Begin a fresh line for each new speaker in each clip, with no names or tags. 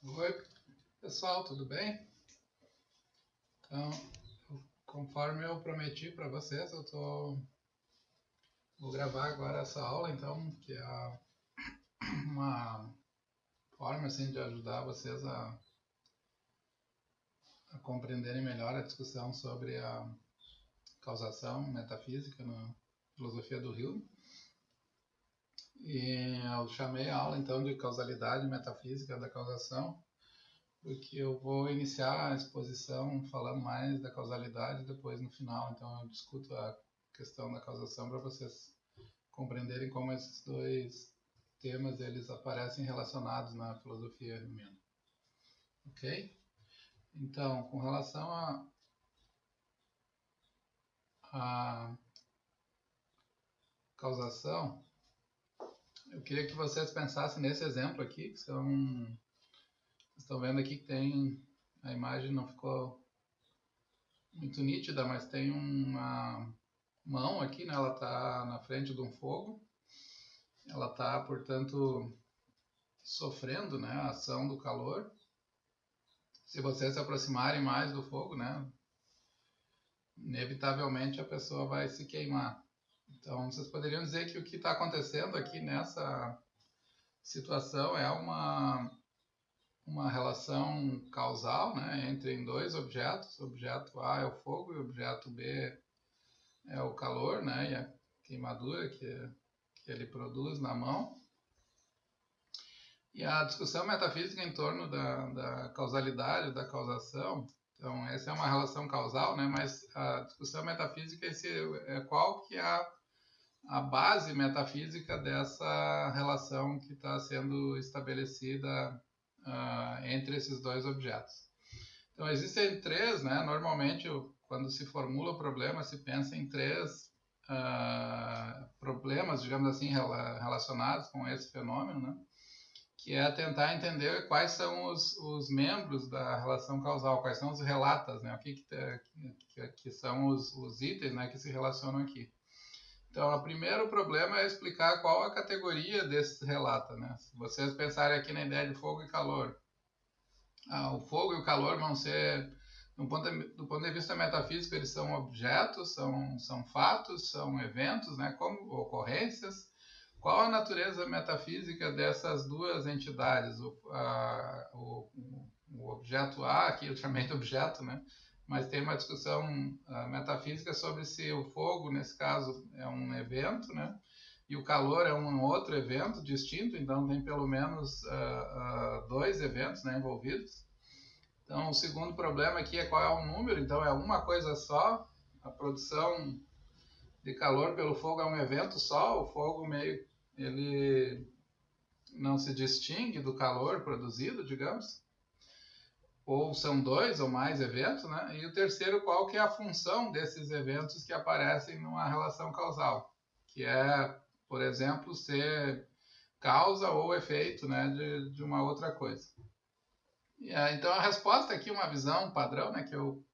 Oi, pessoal, tudo bem? Então, conforme eu prometi para vocês, vou gravar agora essa aula, então, que é uma forma assim de ajudar vocês a compreenderem melhor a discussão sobre a causação metafísica na filosofia do Hume. E eu chamei a aula então de causalidade metafísica da causação, porque eu vou iniciar a exposição falando mais da causalidade depois no final, então eu discuto a questão da causação para vocês compreenderem como esses dois temas eles aparecem relacionados na filosofia humeana. Ok? Então, com relação a causação, eu queria que vocês pensassem nesse exemplo aqui, que são... Vocês estão vendo aqui que tem... A imagem não ficou muito nítida, mas tem uma mão aqui, né? Ela está na frente de um fogo. Ela está, portanto, sofrendo, né, a ação do calor. Se vocês se aproximarem mais do fogo, né, inevitavelmente a pessoa vai se queimar. Então, vocês poderiam dizer que o que está acontecendo aqui nessa situação é uma relação causal, né, entre dois objetos. O objeto A é o fogo e o objeto B é o calor, né, e a queimadura que ele produz na mão. E a discussão metafísica em torno da causalidade, da causação, então essa é uma relação causal, né? Mas a discussão metafísica é qual que é a base metafísica dessa relação que está sendo estabelecida entre esses dois objetos. Então existem três, né? Normalmente quando se formula o problema se pensa em três problemas, digamos assim, relacionados com esse fenômeno, né? Que é tentar entender quais são os membros da relação causal, quais são os relatas, né? O que são os itens, né, que se relacionam aqui. Então, o primeiro problema é explicar qual a categoria desses relatos, né? Se vocês pensarem aqui na ideia de fogo e calor, o fogo e o calor vão ser, do ponto de vista metafísico, eles são objetos, são fatos, são eventos, né, como ocorrências. Qual a natureza metafísica dessas duas entidades? O objeto A, aqui eu chamei de objeto, né? Mas tem uma discussão metafísica sobre se o fogo, nesse caso, é um evento, né? E o calor é um outro evento distinto, então tem pelo menos dois eventos, né, envolvidos. Então, o segundo problema aqui é qual é o número, então é uma coisa só, a produção de calor pelo fogo é um evento só, o fogo ele não se distingue do calor produzido, digamos, ou são dois ou mais eventos, né? E o terceiro, qual que é a função desses eventos que aparecem numa relação causal, que é, por exemplo, ser causa ou efeito, né, de uma outra coisa. Então a resposta aqui, uma visão padrão, né, que eu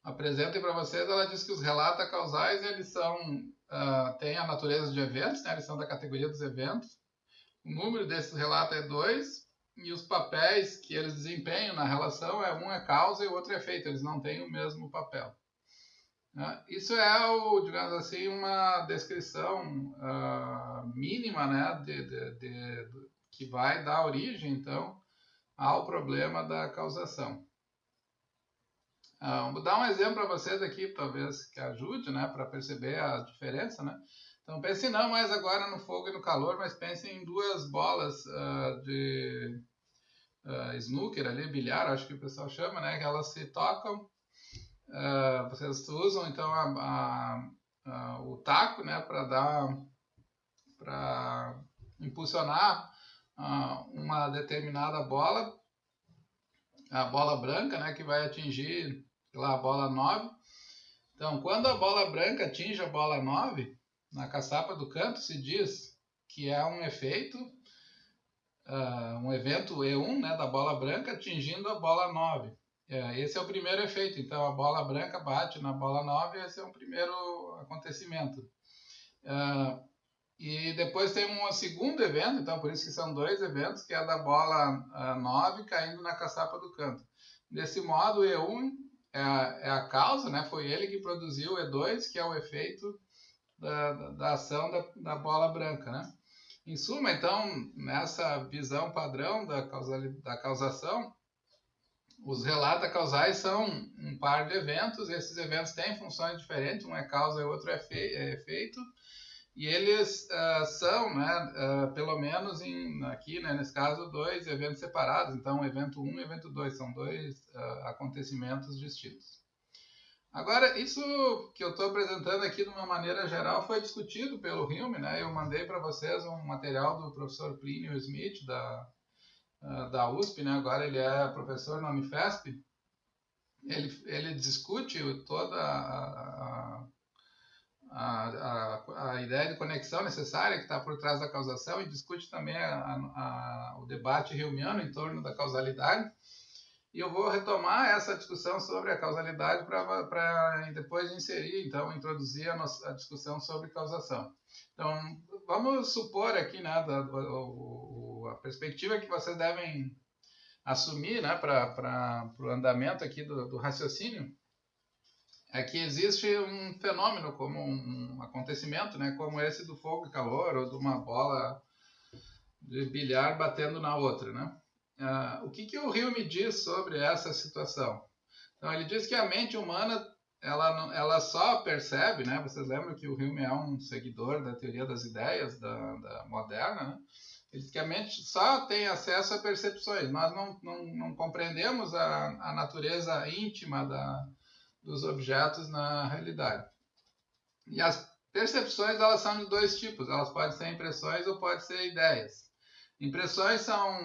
apresento para vocês, ela diz que os relatos causais eles têm a natureza de eventos, né, eles são da categoria dos eventos. O número desses relatos é 2 e os papéis que eles desempenham na relação um é causa e o outro é efeito, eles não têm o mesmo papel. Isso é, digamos assim, uma descrição mínima, né, que vai dar origem, então, ao problema da causação. Vou dar um exemplo para vocês aqui, talvez que ajude, né, para perceber a diferença, né? Então pensem não mais agora no fogo e no calor, mas pensem em duas bolas de snooker ali, bilhar, acho que o pessoal chama, né? Que elas se tocam. Vocês usam então o taco, né, para impulsionar uma determinada bola, a bola branca, né, que vai atingir lá a bola 9. Então, quando a bola branca atinge a bola 9, na caçapa do canto se diz que é um efeito, um evento E1, né, da bola branca atingindo a bola 9. Esse é o primeiro efeito. Então, a bola branca bate na bola 9, esse é o primeiro acontecimento. E depois tem um segundo evento, então por isso que são dois eventos, que é da bola 9 caindo na caçapa do canto. Desse modo, o E1 é a causa, né? Foi ele que produziu o E2, que é o efeito da ação da bola branca, né? Em suma, então, nessa visão padrão da causação, os relatos causais são um par de eventos, e esses eventos têm funções diferentes, um é causa e o outro é efeito, e eles são, né, pelo menos aqui, né, nesse caso, dois eventos separados. Então, evento 1 e evento 2 são dois acontecimentos distintos. Agora, isso que eu estou apresentando aqui de uma maneira geral foi discutido pelo Hume, né? Eu mandei para vocês um material do professor Plínio Smith, da USP, né? Agora ele é professor na Unifesp. Ele discute toda a ideia de conexão necessária que está por trás da causação, e discute também o debate humeano em torno da causalidade. E eu vou retomar essa discussão sobre a causalidade para depois inserir, então, introduzir a discussão sobre causação. Então, vamos supor aqui, né, a perspectiva que vocês devem assumir, né, para o andamento aqui do raciocínio, é que existe um fenômeno, como um acontecimento, né, como esse do fogo e calor, ou de uma bola de bilhar batendo na outra, né? O que o Hume diz sobre essa situação? Então, ele diz que a mente humana ela só percebe, né? Vocês lembram que o Hume é um seguidor da teoria das ideias da moderna, né? Ele diz que a mente só tem acesso a percepções. Nós não compreendemos a natureza íntima dos objetos na realidade. E as percepções, elas são de dois tipos. Elas podem ser impressões ou podem ser ideias. Impressões são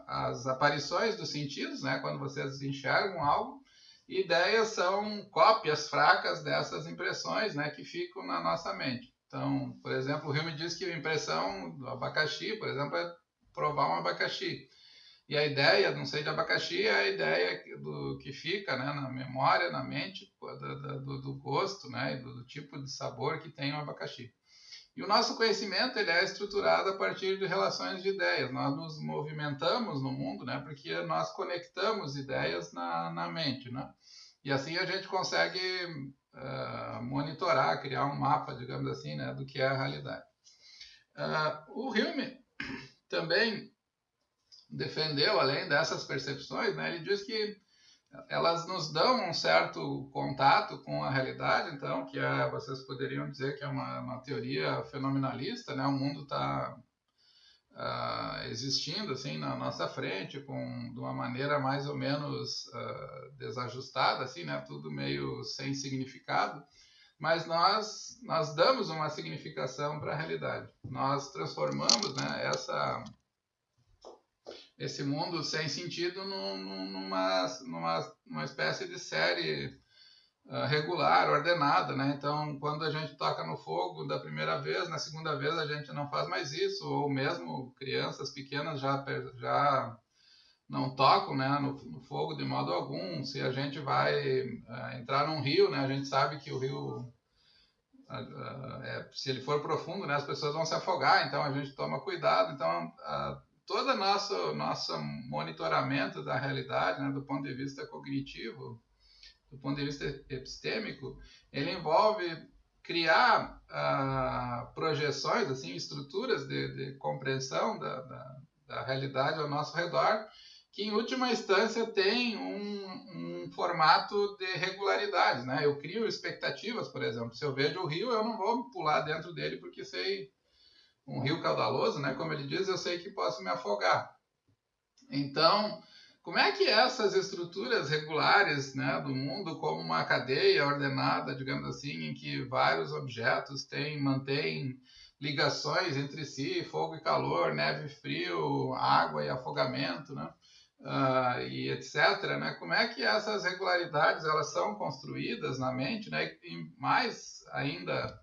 as aparições dos sentidos, né, quando vocês enxergam algo. E ideias são cópias fracas dessas impressões, né, que ficam na nossa mente. Então, por exemplo, o Hume diz que a impressão do abacaxi, por exemplo, é provar um abacaxi. E a ideia, não sei, de abacaxi é a ideia do que fica, né, na memória, na mente, do gosto, né, e do tipo de sabor que tem o abacaxi. E o nosso conhecimento ele é estruturado a partir de relações de ideias. Nós nos movimentamos no mundo, né, porque nós conectamos ideias na mente, né? E assim a gente consegue monitorar, criar um mapa, digamos assim, né, do que é a realidade. O Hume também defendeu, além dessas percepções, né, ele diz que elas nos dão um certo contato com a realidade, então, que vocês poderiam dizer que é uma teoria fenomenalista, né? O mundo está existindo assim na nossa frente, de uma maneira mais ou menos desajustada, assim, né? Tudo meio sem significado, mas nós damos uma significação para a realidade. Nós transformamos, né, esse mundo sem sentido numa espécie de série regular, ordenada, né? Então, quando a gente toca no fogo da primeira vez, na segunda vez a gente não faz mais isso, ou mesmo crianças pequenas já não tocam, né, no fogo de modo algum. Se a gente vai entrar num rio, né, a gente sabe que o rio, se ele for profundo, né, as pessoas vão se afogar, então a gente toma cuidado. Então, todo nosso monitoramento da realidade, né, do ponto de vista cognitivo, do ponto de vista epistêmico, ele envolve criar projeções, assim, estruturas de compreensão da realidade ao nosso redor, que em última instância tem um formato de regularidades, né? Eu crio expectativas, por exemplo. Se eu vejo o rio, eu não vou pular dentro dele porque sei... Um rio caudaloso, né? Como ele diz, eu sei que posso me afogar. Então, como é que essas estruturas regulares, né, do mundo, como uma cadeia ordenada, digamos assim, em que vários objetos mantêm ligações entre si, fogo e calor, neve e frio, água e afogamento, né, e etc., né? Como é que essas regularidades elas são construídas na mente, né? E mais ainda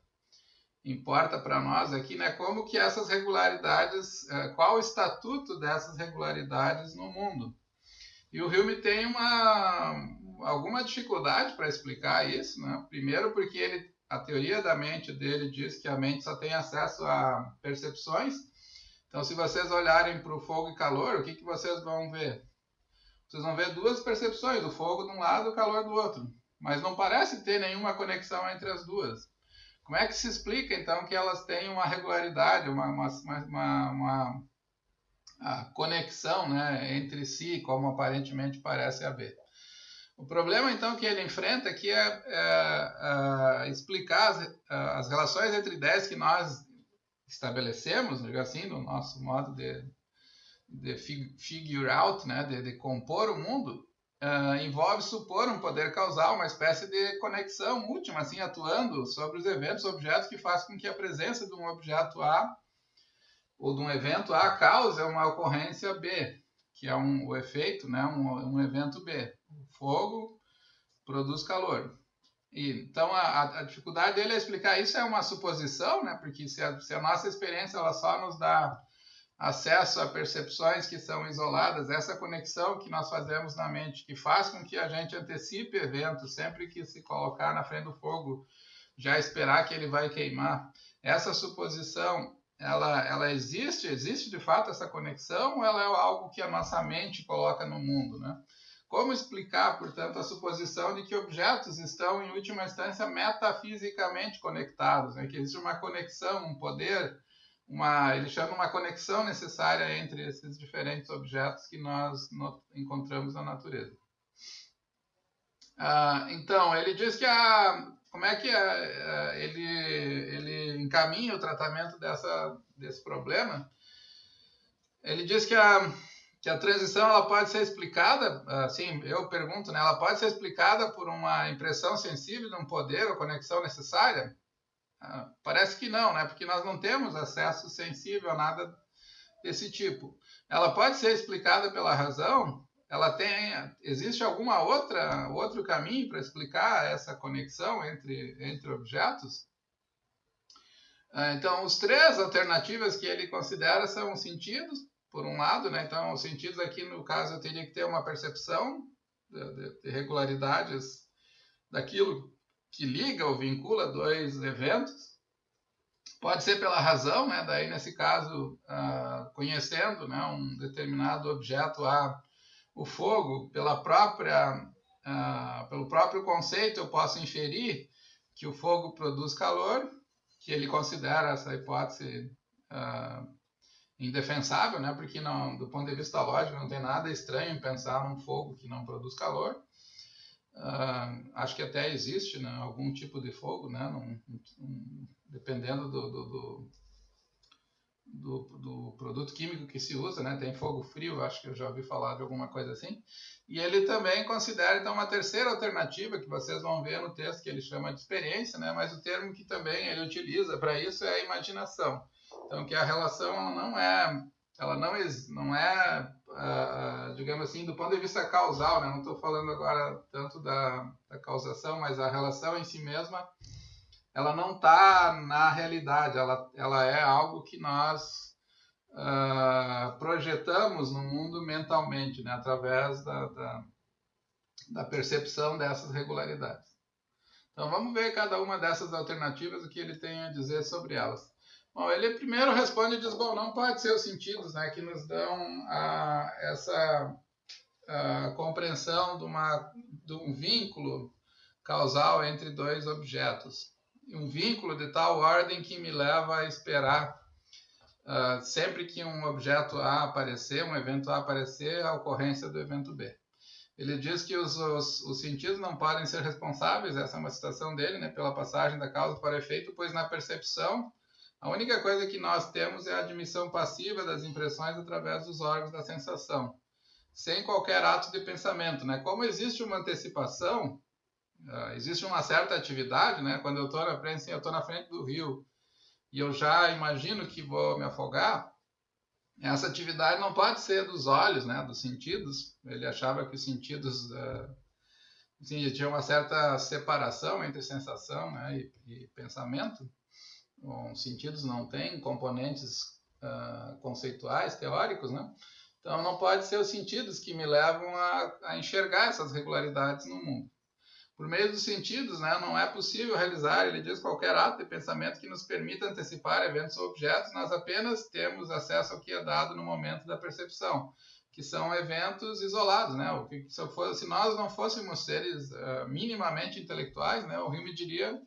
importa para nós aqui, né, como que essas regularidades, qual o estatuto dessas regularidades no mundo. E o Hume tem alguma dificuldade para explicar isso, né? Primeiro porque ele a teoria da mente dele diz que a mente só tem acesso a percepções. Então, se vocês olharem para o fogo e calor, o que vocês vão ver? Vocês vão ver duas percepções, o fogo de um lado e o calor do outro. Mas não parece ter nenhuma conexão entre as duas. Como é que se explica, então, que elas têm uma regularidade, uma conexão, né, entre si, como aparentemente parece haver? O problema, então, que ele enfrenta aqui é explicar as relações entre ideias que nós estabelecemos, assim, no nosso modo de figure out, né, de compor o mundo, envolve supor um poder causal, uma espécie de conexão última, assim, atuando sobre os eventos, objetos, que faz com que a presença de um objeto A ou de um evento A cause uma ocorrência B, que é o efeito, né, um evento B. O fogo produz calor. Então, a dificuldade dele é explicar isso, é uma suposição, né, porque se a nossa experiência ela só nos dá acesso a percepções que são isoladas, essa conexão que nós fazemos na mente, que faz com que a gente antecipe eventos, sempre que se colocar na frente do fogo, já esperar que ele vai queimar. Essa suposição, ela existe de fato essa conexão, ou ela é algo que a nossa mente coloca no mundo, né? Como explicar, portanto, a suposição de que objetos estão, em última instância, metafisicamente conectados, né? Que existe uma conexão, um poder, ele chama uma conexão necessária entre esses diferentes objetos que nós encontramos na natureza. Então, ele diz que como é que ele encaminha o tratamento desse problema. Ele diz que a transição ela pode ser explicada, assim, eu pergunto, né, ela pode ser explicada por uma impressão sensível de um poder ou conexão necessária? Parece que não, né? Porque nós não temos acesso sensível a nada desse tipo. Ela pode ser explicada pela razão? Existe outro caminho para explicar essa conexão entre objetos? Então, as três alternativas que ele considera são os sentidos, por um lado, né? Então, os sentidos aqui, no caso, eu teria que ter uma percepção de regularidades daquilo que liga ou vincula dois eventos. Pode ser pela razão, né? Daí, nesse caso, conhecendo, né, um determinado objeto, o fogo, pelo próprio conceito, eu posso inferir que o fogo produz calor, que ele considera essa hipótese indefensável, né? Porque do ponto de vista lógico não tem nada estranho em pensar num fogo que não produz calor. Acho que até existe, né, algum tipo de fogo, né, dependendo do produto químico que se usa, né, tem fogo frio, acho que eu já ouvi falar de alguma coisa assim. E ele também considera, então, uma terceira alternativa, que vocês vão ver no texto, que ele chama de experiência, né, mas o termo que também ele utiliza para isso é a imaginação. Então, que a relação não é, digamos assim, do ponto de vista causal, né? Não estou falando agora tanto da causação, mas a relação em si mesma, ela não está na realidade, ela é algo que nós projetamos no mundo mentalmente, né? Através da percepção dessas regularidades. Então, vamos ver cada uma dessas alternativas, o que ele tem a dizer sobre elas. Bom, ele primeiro responde e diz, bom, não pode ser os sentidos, né, que nos dão essa compreensão de um vínculo causal entre dois objetos. Um vínculo de tal ordem que me leva a esperar, sempre que um objeto A aparecer, um evento A aparecer, a ocorrência do evento B. Ele diz que os sentidos não podem ser responsáveis, essa é uma citação dele, né, pela passagem da causa para o efeito, pois na percepção a única coisa que nós temos é a admissão passiva das impressões através dos órgãos da sensação, sem qualquer ato de pensamento, né? Como existe uma antecipação, existe uma certa atividade, né? Quando eu estou na frente do rio e eu já imagino que vou me afogar, essa atividade não pode ser dos olhos, né? Dos sentidos. Ele achava que os sentidos tinha uma certa separação entre sensação, né, e pensamento. Os sentidos não têm componentes conceituais, teóricos, né? Então, não pode ser os sentidos que me levam a enxergar essas regularidades no mundo. Por meio dos sentidos, né, não é possível realizar, ele diz, qualquer ato de pensamento que nos permita antecipar eventos ou objetos, nós apenas temos acesso ao que é dado no momento da percepção, que são eventos isolados, né? Se nós não fôssemos seres minimamente intelectuais, né, o Hume diria,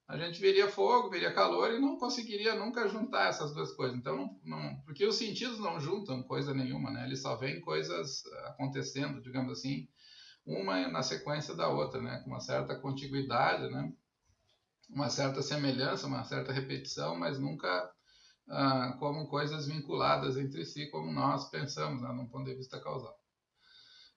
a gente veria fogo, veria calor e não conseguiria nunca juntar essas duas coisas. Então, porque os sentidos não juntam coisa nenhuma, né? Eles só veem coisas acontecendo, digamos assim, uma na sequência da outra, né? Com uma certa contiguidade, né? Uma certa semelhança, uma certa repetição, mas nunca como coisas vinculadas entre si, como nós pensamos, né, num ponto de vista causal.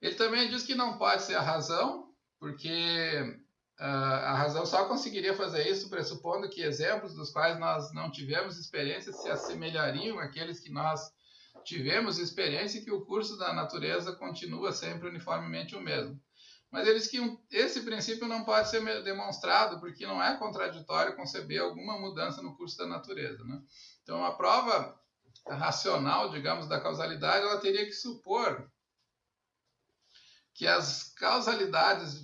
Ele também diz que não pode ser a razão, porque a razão só conseguiria fazer isso pressupondo que exemplos dos quais nós não tivemos experiência se assemelhariam àqueles que nós tivemos experiência e que o curso da natureza continua sempre uniformemente o mesmo. Mas ele diz que esse princípio não pode ser demonstrado porque não é contraditório conceber alguma mudança no curso da natureza, né? Então, a prova racional, digamos, da causalidade, ela teria que supor que as causalidades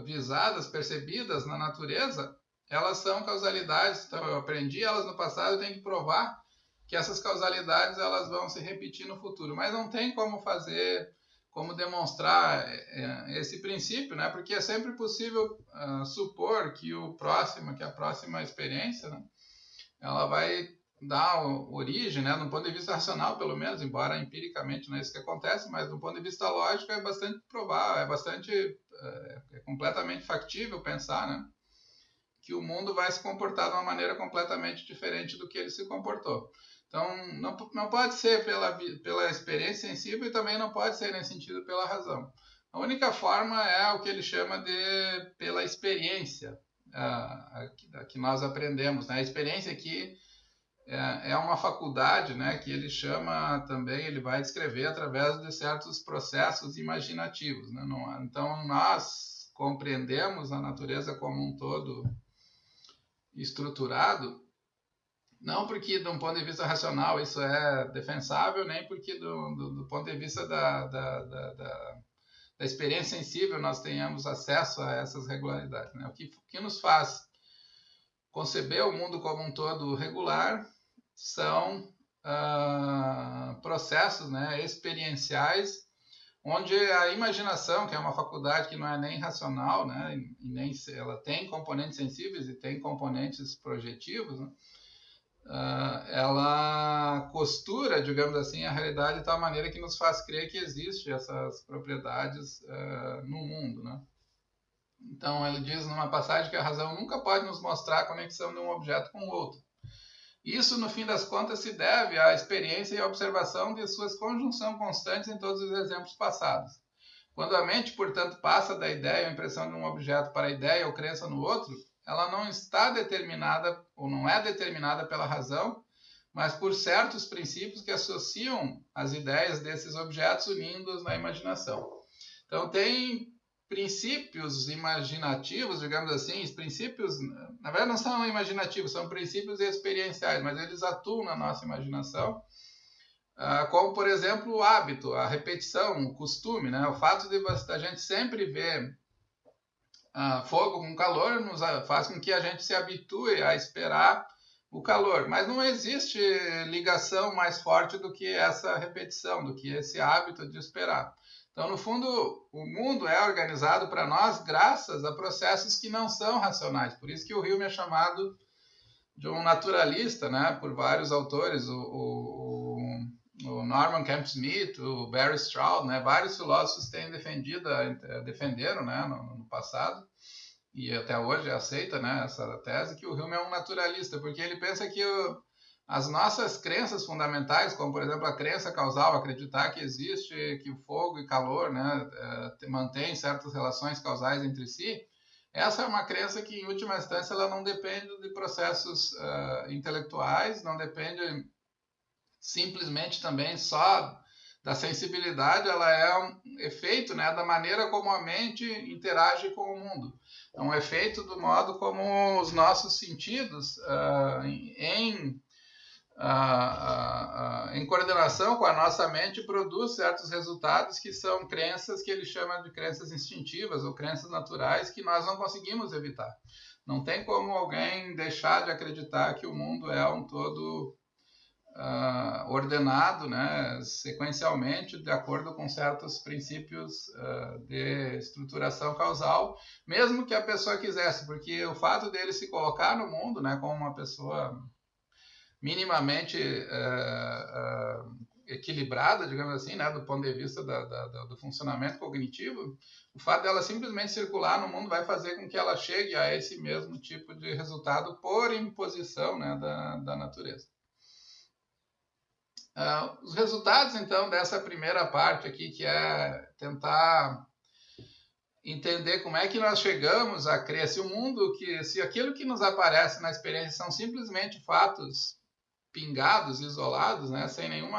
visadas, percebidas na natureza, elas são causalidades, então eu aprendi elas no passado, eu tenho que provar que essas causalidades elas vão se repetir no futuro, mas não tem como demonstrar esse princípio, né? Porque é sempre possível supor que a próxima experiência, né, ela vai dar origem, né, do ponto de vista racional, pelo menos, embora empiricamente não é isso que acontece, mas do ponto de vista lógico é bastante provável, é completamente factível pensar, né, que o mundo vai se comportar de uma maneira completamente diferente do que ele se comportou. Então, não pode ser pela experiência sensível e também não pode ser nesse sentido pela razão. A única forma é o que ele chama de pela experiência que nós aprendemos, né? A experiência aqui é uma faculdade, né, que ele chama também, ele vai descrever através de certos processos imaginativos, né? Então, nós compreendemos a natureza como um todo estruturado, não porque, de um ponto de vista racional, isso é defensável, nem porque, do ponto de vista da experiência sensível, nós tenhamos acesso a essas regularidades, né? O que nos faz conceber o mundo como um todo regular são processos, né, experienciais, onde a imaginação, que é uma faculdade que não é nem racional, né, e nem ela tem componentes sensíveis e tem componentes projetivos, né, ela costura, digamos assim, a realidade de tal maneira que nos faz crer que existem essas propriedades no mundo, né? Então, ele diz numa passagem que a razão nunca pode nos mostrar a conexão de um objeto com o outro. Isso, no fim das contas, se deve à experiência e à observação de suas conjunções constantes em todos os exemplos passados. Quando a mente, portanto, passa da ideia ou impressão de um objeto para a ideia ou crença no outro, ela não está determinada ou não é determinada pela razão, mas por certos princípios que associam as ideias desses objetos unindo-os na imaginação. Então, tem princípios imaginativos, digamos assim, os princípios, na verdade não são imaginativos, são princípios experienciais, mas eles atuam na nossa imaginação, como, por exemplo, o hábito, a repetição, o costume, né? O fato de a gente sempre ver fogo com calor faz com que a gente se habitue a esperar o calor, mas não existe ligação mais forte do que essa repetição, do que esse hábito de esperar. Então, no fundo, o mundo é organizado para nós graças a processos que não são racionais. Por isso que o Hume é chamado de um naturalista, né, por vários autores, o Norman Kemp Smith, o Barry Stroud, né, vários filósofos defenderam, né, no passado, e até hoje aceita, né, essa tese, que o Hume é um naturalista, porque ele pensa que as nossas crenças fundamentais, como, por exemplo, a crença causal, acreditar que existe, que o fogo e calor, né, mantêm certas relações causais entre si, essa é uma crença que, em última instância, ela não depende de processos intelectuais, não depende simplesmente também só da sensibilidade, ela é um efeito, né, da maneira como a mente interage com o mundo. É um efeito do modo como os nossos sentidos, em em coordenação com a nossa mente, produz certos resultados que são crenças que ele chama de crenças instintivas ou crenças naturais que nós não conseguimos evitar. Não tem como alguém deixar de acreditar que o mundo é um todo ordenado, né, sequencialmente, de acordo com certos princípios de estruturação causal, mesmo que a pessoa quisesse, porque o fato dele se colocar no mundo, né, como uma pessoa minimamente equilibrada, digamos assim, né, do ponto de vista do funcionamento cognitivo, o fato dela simplesmente circular no mundo vai fazer com que ela chegue a esse mesmo tipo de resultado por imposição, né, da natureza. Os resultados, então, dessa primeira parte aqui, que é tentar entender como é que nós chegamos a crer se o mundo, se aquilo que nos aparece na experiência são simplesmente fatos pingados, isolados, né, sem nenhum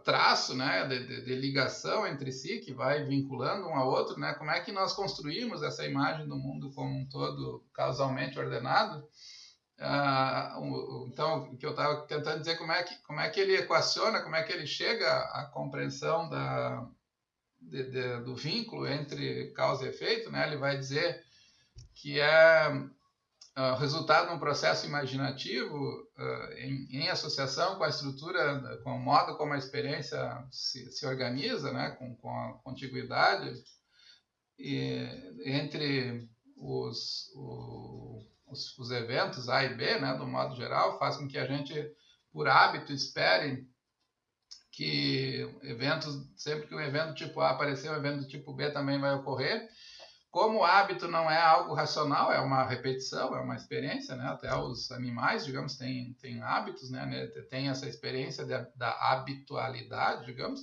traço, né, de ligação entre si, que vai vinculando um ao outro, né, como é que nós construímos essa imagem do mundo como um todo causalmente ordenado. Então, o que eu estava tentando dizer, como é que ele equaciona, como é que ele chega à compreensão do vínculo entre causa e efeito, né? Ele vai dizer que é resultado de um processo imaginativo em associação com a estrutura, com o modo como a experiência se organiza, né? com a contiguidade entre os eventos A e B, né, do modo geral, faz com que a gente, por hábito, espere que sempre que um evento tipo A aparecer, um evento tipo B também vai ocorrer. Como o hábito não é algo racional, é uma repetição, é uma experiência, né? Até os animais, digamos, têm hábitos, né? Tem essa experiência da habitualidade, digamos.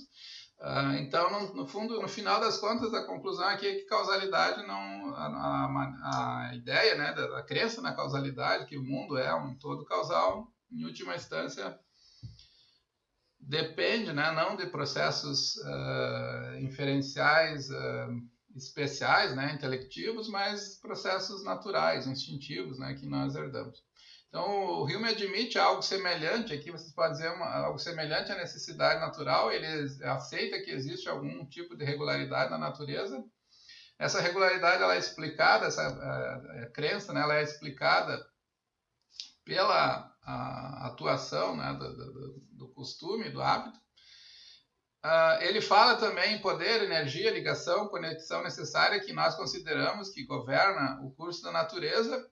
Então, no fundo, no final das contas, a conclusão aqui é que causalidade não... A ideia, né, da crença na causalidade, que o mundo é um todo causal, em última instância, depende, né, não de processos inferenciais especiais, né, intelectivos, mas processos naturais, instintivos, né, que nós herdamos. Então, o Hume admite algo semelhante, aqui vocês podem dizer algo semelhante à necessidade natural, ele aceita que existe algum tipo de regularidade na natureza. Essa regularidade ela é explicada, essa crença, né, ela é explicada pela atuação, né, do costume, do hábito. Ele fala também em poder, energia, ligação, conexão necessária que nós consideramos que governa o curso da natureza.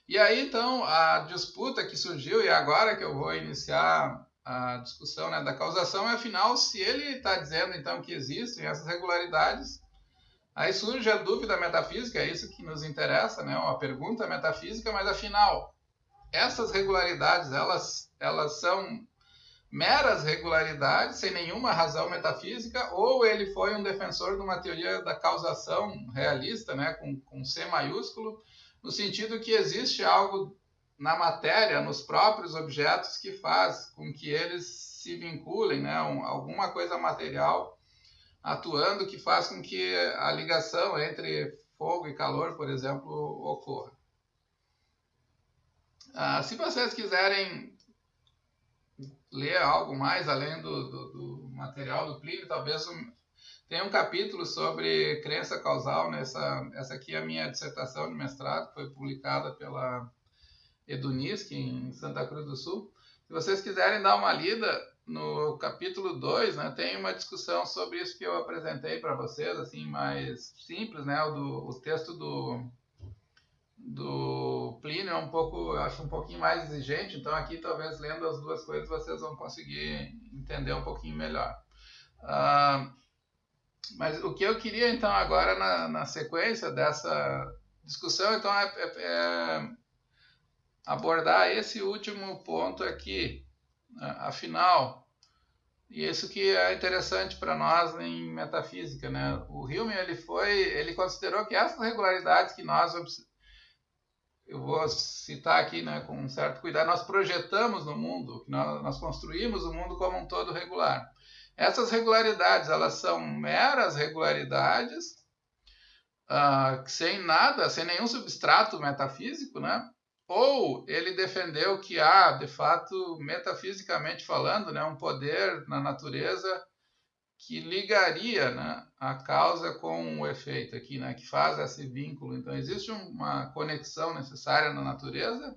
E aí, então, a disputa que surgiu, e agora que eu vou iniciar a discussão, né, da causação, é, afinal, se ele está dizendo, então, que existem essas regularidades, aí surge a dúvida metafísica, é isso que nos interessa, né, uma pergunta metafísica, mas, afinal, essas regularidades, elas são meras regularidades, sem nenhuma razão metafísica, ou ele foi um defensor de uma teoria da causação realista, né, com C maiúsculo, no sentido que existe algo na matéria, nos próprios objetos, que faz com que eles se vinculem, né? Alguma coisa material atuando que faz com que a ligação entre fogo e calor, por exemplo, ocorra. Se vocês quiserem ler algo mais além do material do Plínio, talvez tem um capítulo sobre crença causal, essa aqui é a minha dissertação de mestrado, que foi publicada pela Edunisc em Santa Cruz do Sul. Se vocês quiserem dar uma lida, no capítulo 2, né, tem uma discussão sobre isso que eu apresentei para vocês, assim, mais simples, né, o texto do Plínio é eu acho um pouquinho mais exigente, então aqui talvez lendo as duas coisas vocês vão conseguir entender um pouquinho melhor. Mas o que eu queria, então, agora na sequência dessa discussão, então, é abordar esse último ponto aqui, afinal, e isso que é interessante para nós em metafísica, né? O Hume, ele considerou que essas regularidades que eu vou citar aqui, né, com um certo cuidado, nós projetamos no mundo, nós construímos o mundo como um todo regular. Essas regularidades, elas são meras regularidades, sem nenhum substrato metafísico, né? ou ele defendeu que há, de fato, metafisicamente falando, né, um poder na natureza que ligaria, né, a causa com o efeito aqui, né, que faz esse vínculo. Então, existe uma conexão necessária na natureza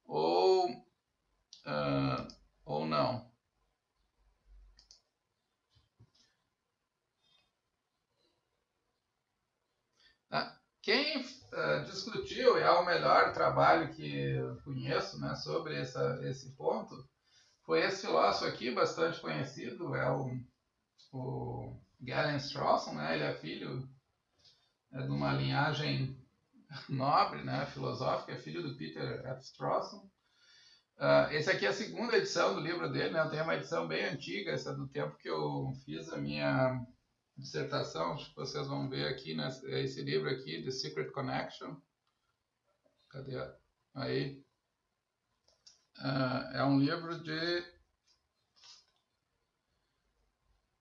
ou, uh, ou não? Tá? Quem discutiu, e é o melhor trabalho que eu conheço, né, sobre esse ponto, foi esse filósofo aqui, bastante conhecido, é o Galen Strawson, né? Ele é filho de uma linhagem nobre, né, filosófica, é filho do Peter F. Strawson. Esse aqui é a segunda edição do livro dele, né? Eu tenho uma edição bem antiga, essa é do tempo que eu fiz a minha dissertação, acho que vocês vão ver aqui, né, esse livro aqui, The Secret Connection. Cadê? Aí. É um livro de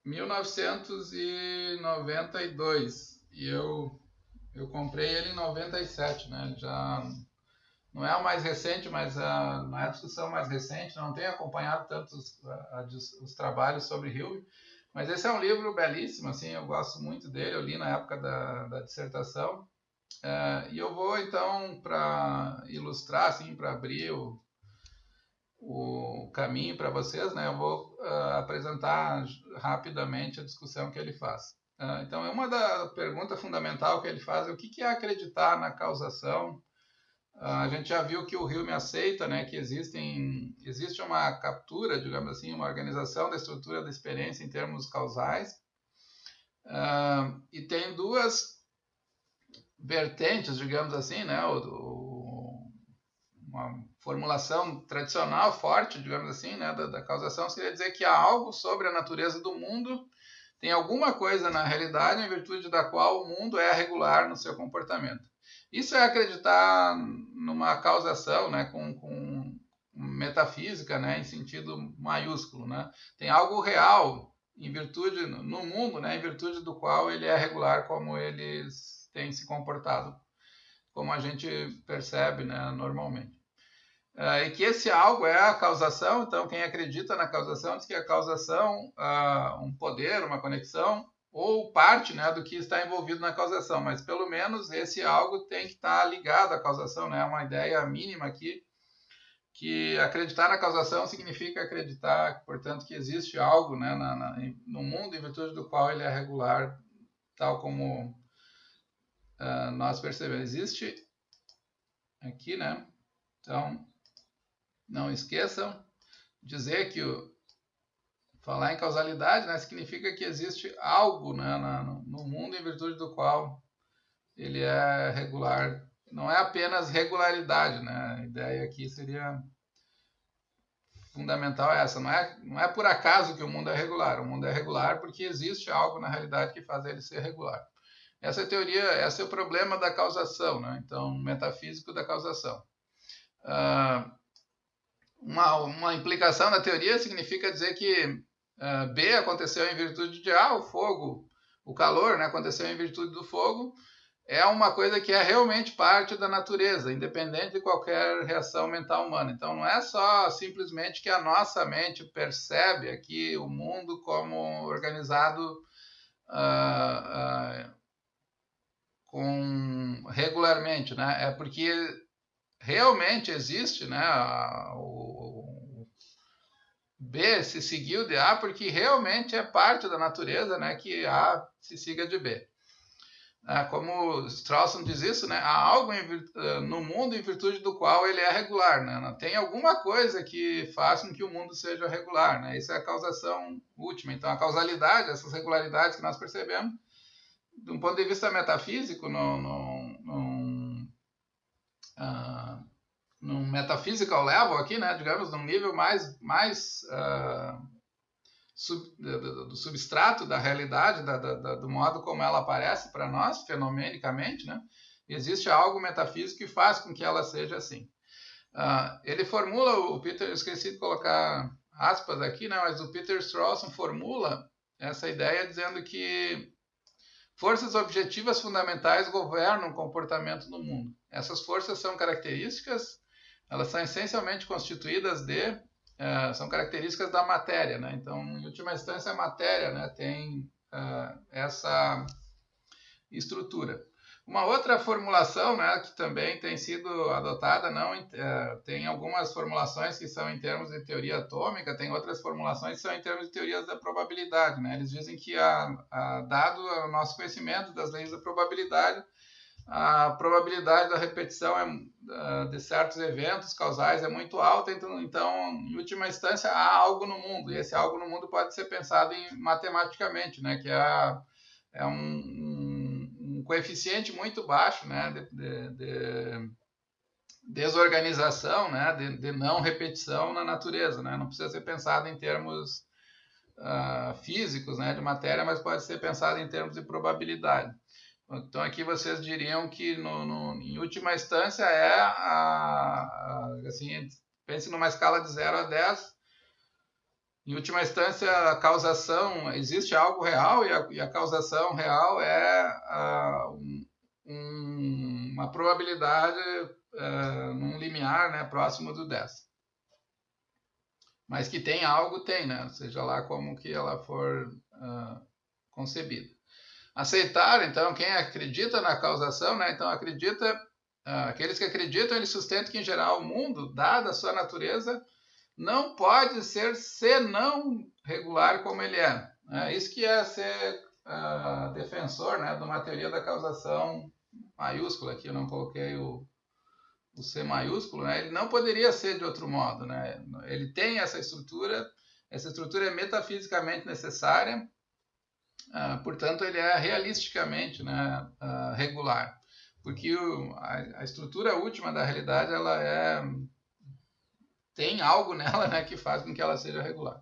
1992 e eu comprei ele em 97, né? Ele já não é o mais recente, mas não é a discussão mais recente, não tenho acompanhado tanto os trabalhos sobre Hume, mas esse é um livro belíssimo, assim, eu gosto muito dele, eu li na época da dissertação, e eu vou então, para ilustrar, assim, para abrir o caminho para vocês, né, eu vou apresentar rapidamente a discussão que ele faz. Então, uma da pergunta fundamental que ele faz é o que é acreditar na causação. A gente já viu que o Hume aceita, né, que existe uma captura, digamos assim, uma organização da estrutura da experiência em termos causais, e tem duas vertentes, digamos assim, né, uma formulação tradicional forte, digamos assim, né, da causação, queria dizer que há algo sobre a natureza do mundo, tem alguma coisa na realidade em virtude da qual o mundo é regular no seu comportamento. Isso é acreditar numa causação, né, com metafísica, né, em sentido maiúsculo, né? Tem algo real em virtude no mundo, né, em virtude do qual ele é regular como eles têm se comportado, como a gente percebe, né, normalmente. E que esse algo é a causação, então quem acredita na causação diz que a causação, um poder, uma conexão, ou parte, né, do que está envolvido na causação, mas pelo menos esse algo tem que estar ligado à causação, né? É uma ideia mínima aqui, que acreditar na causação significa acreditar, portanto, que existe algo, né, no mundo em virtude do qual ele é regular, tal como nós percebemos. Existe aqui, né? Então, não esqueçam dizer que falar em causalidade, né, significa que existe algo, né, no mundo em virtude do qual ele é regular. Não é apenas regularidade, né? A ideia aqui seria fundamental essa. Não é por acaso que o mundo é regular. O mundo é regular porque existe algo na realidade que faz ele ser regular. Essa é a teoria, esse é o problema da causação, né? Então, metafísico da causação. Uma implicação da teoria significa dizer que B aconteceu em virtude de A, o fogo, o calor, né, aconteceu em virtude do fogo, é uma coisa que é realmente parte da natureza, independente de qualquer reação mental humana. Então, não é só simplesmente que a nossa mente percebe aqui o mundo como organizado regularmente, né? É porque realmente existe, né, o B se seguiu de A porque realmente é parte da natureza, né, que A se siga de B. Como Strawson diz isso, né, há algo no mundo em virtude do qual ele é regular, né? Tem alguma coisa que faz com que o mundo seja regular, né? Isso é a causação última. Então, a causalidade, essas regularidades que nós percebemos, de um ponto de vista metafísico, num metaphysical level aqui, né, digamos, num nível mais do substrato da realidade, do modo como ela aparece para nós, fenomenicamente, né, existe algo metafísico que faz com que ela seja assim. Ele formula, o Peter, eu esqueci de colocar aspas aqui, né, mas o Peter Strawson formula essa ideia dizendo que forças objetivas fundamentais governam o comportamento no mundo. Essas forças são características elas são essencialmente constituídas são características da matéria, né? Então, em última instância, a matéria, né, tem essa estrutura. Uma outra formulação, né, que também tem sido adotada, tem algumas formulações que são em termos de teoria atômica, tem outras formulações que são em termos de teorias da probabilidade, né? Eles dizem que, dado o nosso conhecimento das leis da probabilidade, a probabilidade da repetição de certos eventos causais é muito alta, então, em última instância, há algo no mundo, e esse algo no mundo pode ser pensado matematicamente, né, que é um coeficiente muito baixo, né, de desorganização, né, de não repetição na natureza, né, não precisa ser pensado em termos físicos, né, de matéria, mas pode ser pensado em termos de probabilidade. Então, aqui vocês diriam que, em última instância, assim, pense numa escala de 0 a 10. Em última instância, a causação, existe algo real e a causação real é uma probabilidade num limiar, né, próximo do 10. Mas que tem algo, tem, né? Seja lá como que ela for concebida. Aceitar, então, quem acredita na causação, né? Então, aqueles que acreditam, eles sustentam que, em geral, o mundo, dada a sua natureza, não pode ser senão regular como ele é. Isso que é ser defensor, né, de uma teoria da causação maiúscula, aqui eu não coloquei o C maiúsculo, né? Ele não poderia ser de outro modo, né? Ele tem essa estrutura é metafisicamente necessária, portanto, ele é realisticamente, né, regular, porque a estrutura última da realidade tem algo nela, né, que faz com que ela seja regular.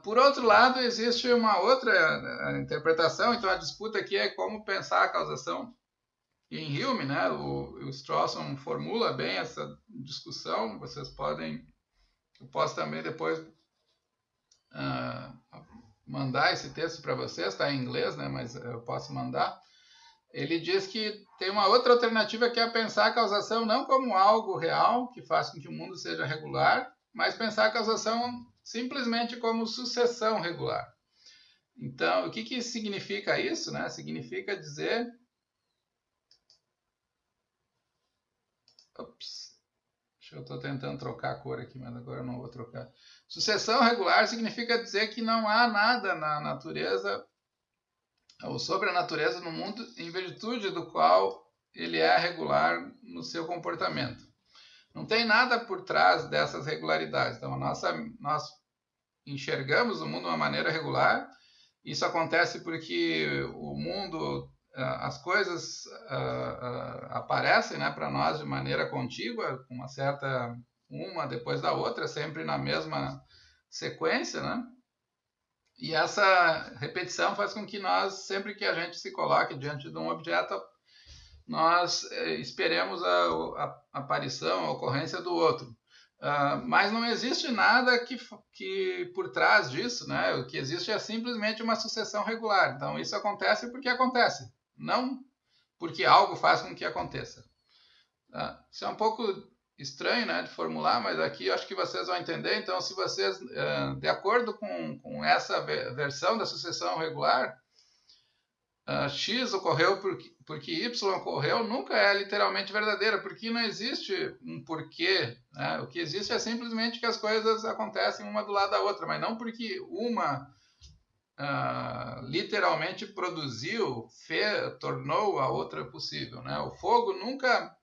Por outro lado, existe uma outra interpretação, então a disputa aqui é como pensar a causação. E em Hume, né, o Strawson formula bem essa discussão, eu posso também depois mandar esse texto para vocês, está em inglês, né, mas eu posso mandar. Ele diz que tem uma outra alternativa que é pensar a causação não como algo real, que faz com que o mundo seja regular, mas pensar a causação simplesmente como sucessão regular. Então, o que significa isso, né? Significa dizer... Eu estou tentando trocar a cor aqui, mas agora eu não vou trocar. Sucessão regular significa dizer que não há nada na natureza ou sobre a natureza no mundo em virtude do qual ele é regular no seu comportamento. Não tem nada por trás dessas regularidades. Então, nós enxergamos o mundo de uma maneira regular. Isso acontece porque o mundo, as coisas aparecem, né, para nós de maneira contígua, com uma depois da outra, sempre na mesma sequência, né? E essa repetição faz com que nós, sempre que a gente se coloque diante de um objeto, nós esperemos a aparição, a ocorrência do outro. Mas não existe nada que por trás disso, né? O que existe é simplesmente uma sucessão regular. Então, isso acontece porque acontece, não porque algo faz com que aconteça. Isso é um pouco estranho, né, de formular, mas aqui eu acho que vocês vão entender. Então, se vocês, de acordo com essa versão da sucessão regular, X ocorreu porque Y ocorreu, nunca é literalmente verdadeira, porque não existe um porquê, né? O que existe é simplesmente que as coisas acontecem uma do lado da outra, mas não porque uma literalmente produziu, tornou a outra possível, né? O fogo nunca...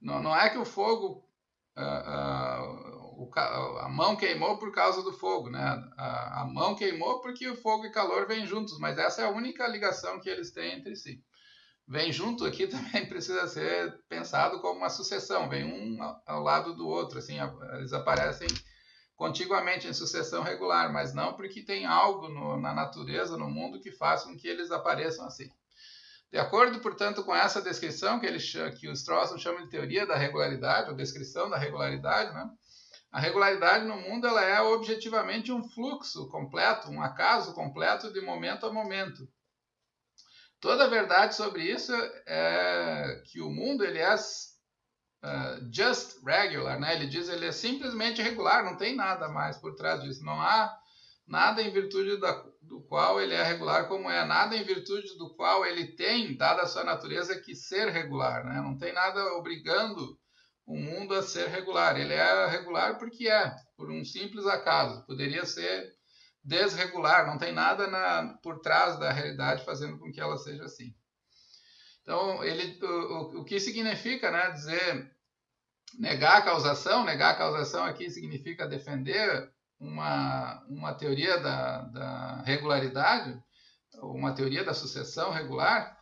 Não é que o fogo... a mão queimou por causa do fogo, né? A mão queimou porque o fogo e calor vêm juntos, mas essa é a única ligação que eles têm entre si. Vem junto aqui também precisa ser pensado como uma sucessão, vem um ao lado do outro, assim, eles aparecem contiguamente em sucessão regular, mas não porque tem algo na natureza, no mundo, que faz com que eles apareçam assim. De acordo, portanto, com essa descrição que o Strawson chama de teoria da regularidade, ou descrição da regularidade, né? A regularidade no mundo ela é objetivamente um fluxo completo, um acaso completo de momento a momento. Toda a verdade sobre isso é que o mundo ele é just regular, né? Ele diz ele é simplesmente regular, não tem nada mais por trás disso. Não há nada em virtude do qual ele é regular como é, nada em virtude do qual ele tem, dada a sua natureza, que ser regular, né? Não tem nada obrigando o mundo a ser regular. Ele é regular porque é, por um simples acaso. Poderia ser desregular, não tem nada por trás da realidade fazendo com que ela seja assim. Então, o que significa, né, dizer negar a causação aqui significa defender uma teoria da regularidade, uma teoria da sucessão regular.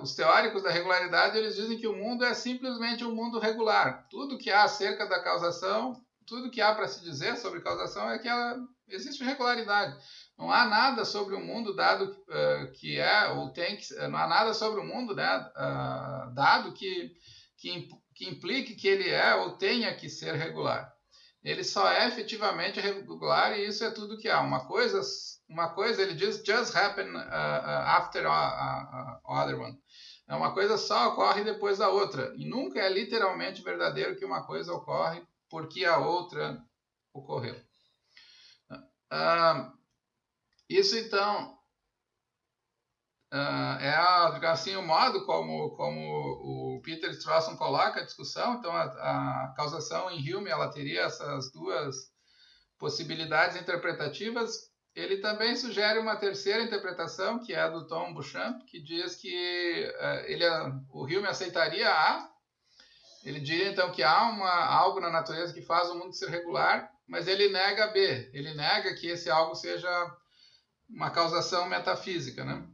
Os teóricos da regularidade, eles dizem que o mundo é simplesmente um mundo regular. Tudo que há acerca da causação, tudo que há para se dizer sobre causação é que existe regularidade. Não há nada sobre o mundo dado que é ou tem que... Não há nada sobre o mundo, né, dado que implique que ele é ou tenha que ser regular. Ele só é efetivamente regular e isso é tudo que há. Uma coisa ele diz, just happen after other one. Uma coisa só ocorre depois da outra. E nunca é literalmente verdadeiro que uma coisa ocorre porque a outra ocorreu. Isso, então, é assim, o modo como o Peter Strawson coloca a discussão. Então, a causação em Hume ela teria essas duas possibilidades interpretativas. Ele também sugere uma terceira interpretação, que é a do Tom Beauchamp, que diz que o Hume aceitaria A. Ele diria, então, que há algo na natureza que faz o mundo ser regular, mas ele nega B. Ele nega que esse algo seja uma causação metafísica, né?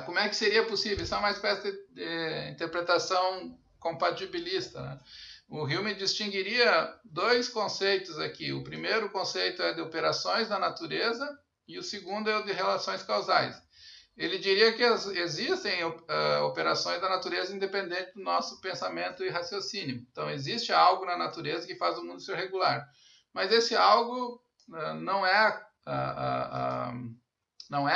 Como é que seria possível? Isso é uma espécie de interpretação compatibilista, né? O Hume distinguiria dois conceitos aqui. O primeiro conceito é de operações da natureza e o segundo é o de relações causais. Ele diria que existem operações da natureza independente do nosso pensamento e raciocínio. Então, existe algo na natureza que faz o mundo ser regular. Mas esse algo não é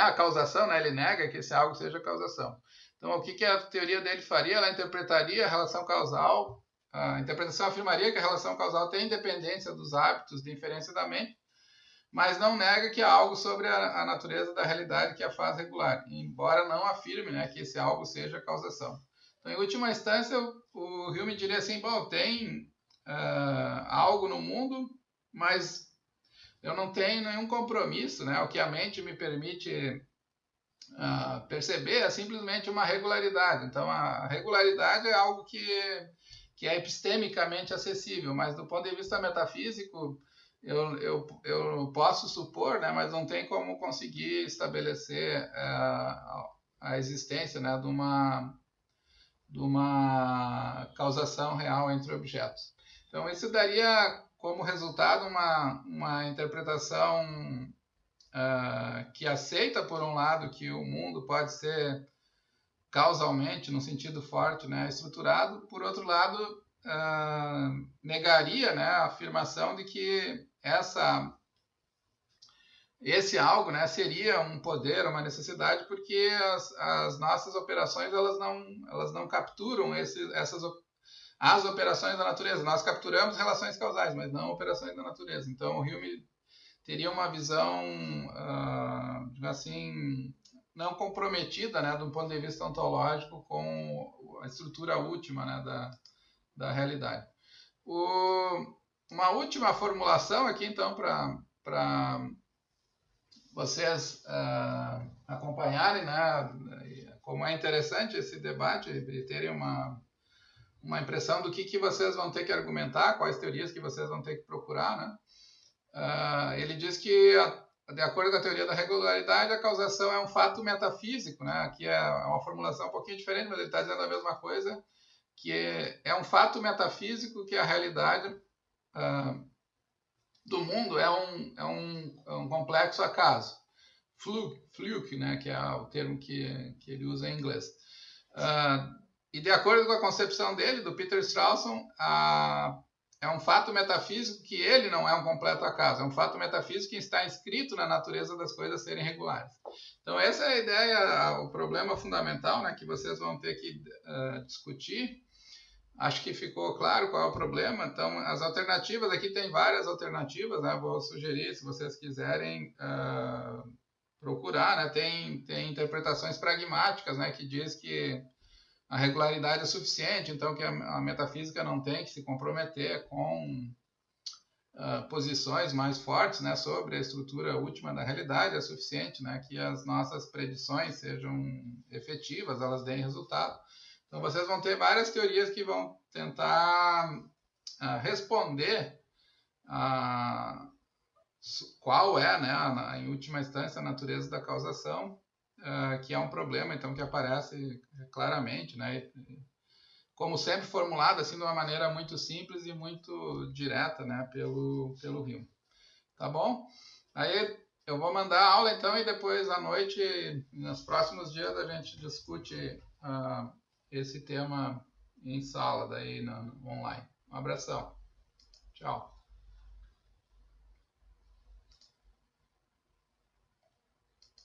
a causação, né? Ele nega que esse algo seja a causação. Então, o que a teoria dele faria? Ela interpretaria a relação causal. A interpretação afirmaria que a relação causal tem independência dos hábitos de inferência da mente, mas não nega que há algo sobre a natureza da realidade que a faz regular, embora não afirme, né, que esse algo seja a causação. Então, em última instância, o Hume diria assim, bom, tem algo no mundo, mas eu não tenho nenhum compromisso, né? O que a mente me permite perceber é simplesmente uma regularidade. Então, a regularidade é algo que é epistemicamente acessível, mas do ponto de vista metafísico, eu posso supor, né, mas não tem como conseguir estabelecer a existência, né, de uma causação real entre objetos. Então, isso daria como resultado uma interpretação que aceita, por um lado, que o mundo pode ser causalmente, no sentido forte, né, estruturado. Por outro lado, negaria, né, a afirmação de que esse algo, né, seria um poder, uma necessidade, porque as nossas operações elas não capturam as operações da natureza. Nós capturamos relações causais, mas não operações da natureza. Então, o Hume teria uma visão, assim, não comprometida, né, do ponto de vista ontológico com a estrutura última, né, da realidade. Uma última formulação aqui, então, para vocês acompanharem, né, como é interessante esse debate e terem uma impressão do que vocês vão ter que argumentar, quais teorias que vocês vão ter que procurar, né? Ele diz que, de acordo com a teoria da regularidade, a causação é um fato metafísico, né? Aqui é uma formulação um pouquinho diferente, mas ele está dizendo a mesma coisa, que é um fato metafísico que a realidade do mundo é um complexo acaso. Fluke, né? Que é o termo que ele usa em inglês. E de acordo com a concepção dele, do Peter Strawson, é um fato metafísico que ele não é um completo acaso, é um fato metafísico que está inscrito na natureza das coisas serem regulares. Então, essa é a ideia, o problema fundamental, né, que vocês vão ter que discutir. Acho que ficou claro qual é o problema. Então, as alternativas, aqui tem várias alternativas, né? Vou sugerir, se vocês quiserem procurar, né? Tem interpretações pragmáticas, né? Que diz que a regularidade é suficiente, então que a metafísica não tem que se comprometer com posições mais fortes, né, sobre a estrutura última da realidade, é suficiente, né, que as nossas predições sejam efetivas, elas deem resultado. Então vocês vão ter várias teorias que vão tentar responder a qual é, né, em última instância, a natureza da causação, que é um problema, então, que aparece claramente, né, como sempre formulado assim de uma maneira muito simples e muito direta, né, pelo Hume. Tá bom? Aí eu vou mandar a aula então e depois à noite, nos próximos dias, a gente discute esse tema em sala, daí online. Um abração. Tchau.